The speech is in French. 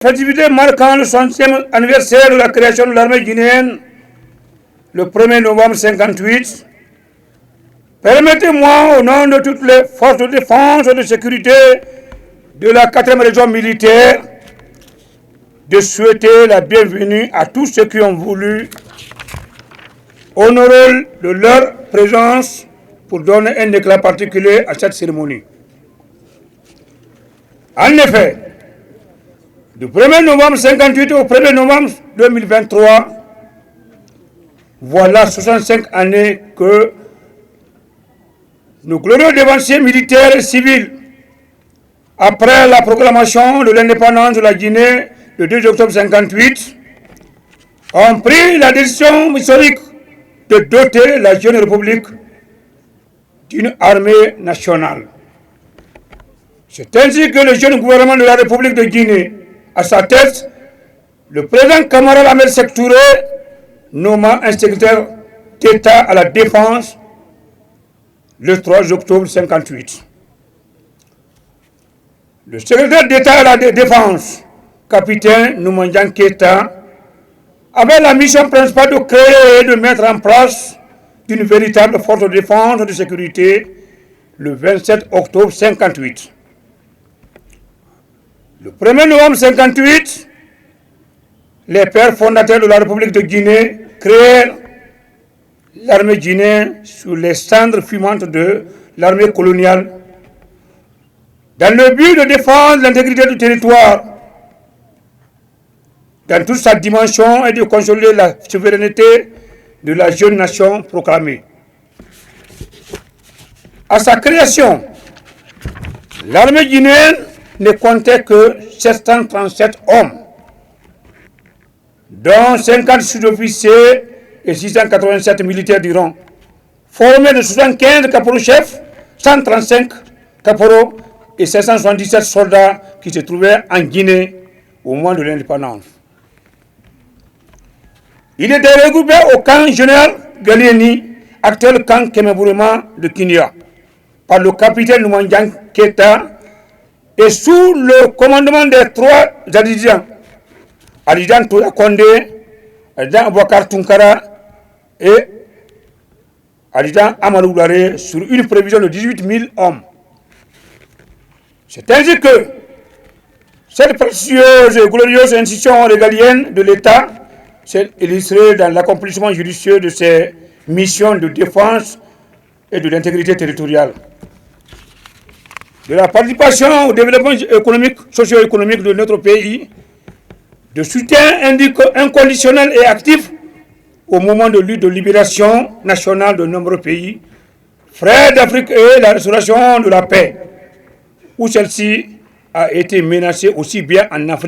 Festivité marquant le 60e anniversaire de la création de l'armée guinéenne, le 1er novembre 1958, permettez-moi, au nom de toutes les forces de défense et de sécurité de la 4e région militaire, de souhaiter la bienvenue à tous ceux qui ont voulu honorer de leur présence pour donner un éclat particulier à cette cérémonie. En effet, du 1er novembre 1958 au 1er novembre 2023, voilà 65 années que nos glorieux devanciers militaires et civils, après la proclamation de l'indépendance de la Guinée le 2 octobre 1958, ont pris la décision historique de doter la jeune République d'une armée nationale. C'est ainsi que le jeune gouvernement de la République de Guinée, à sa tête, le président Camarade Ahmed Sékou Touré nomma un secrétaire d'État à la Défense le 3 octobre 1958. Le secrétaire d'État à la Défense, capitaine Noumandian Keïta, avait la mission principale de créer et de mettre en place une véritable force de défense et de sécurité le 27 octobre 1958. Le 1er novembre 1958, les pères fondateurs de la République de Guinée créèrent l'armée guinéenne sous les cendres fumantes de l'armée coloniale dans le but de défendre l'intégrité du territoire dans toute sa dimension et de consolider la souveraineté de la jeune nation proclamée. À sa création, l'armée guinéenne ne comptait que 737 hommes, dont 50 sous-officiers et 687 militaires du rang, formés de 75 caporaux-chefs, 135 caporaux et 777 soldats qui se trouvaient en Guinée au moment de l'indépendance. Il était regroupé au camp général Galieni, actuel camp Kemeburema de Kinia, par le capitaine Noumandian Keïta et sous le commandement des 3 adjudants, adjudant Toura Kondé, adjudant Abouakar Tunkara et adjudant Amadou Douaré, sur une prévision de 18 000 hommes. C'est ainsi que cette précieuse et glorieuse institution régalienne de l'État s'est illustrée dans l'accomplissement judicieux de ses missions de défense et de l'intégrité territoriale. De la participation au développement économique, socio-économique de notre pays, de soutien inconditionnel et actif au moment de lutte de libération nationale de nombreux pays, frères d'Afrique et la restauration de la paix, où celle-ci a été menacée aussi bien en Afrique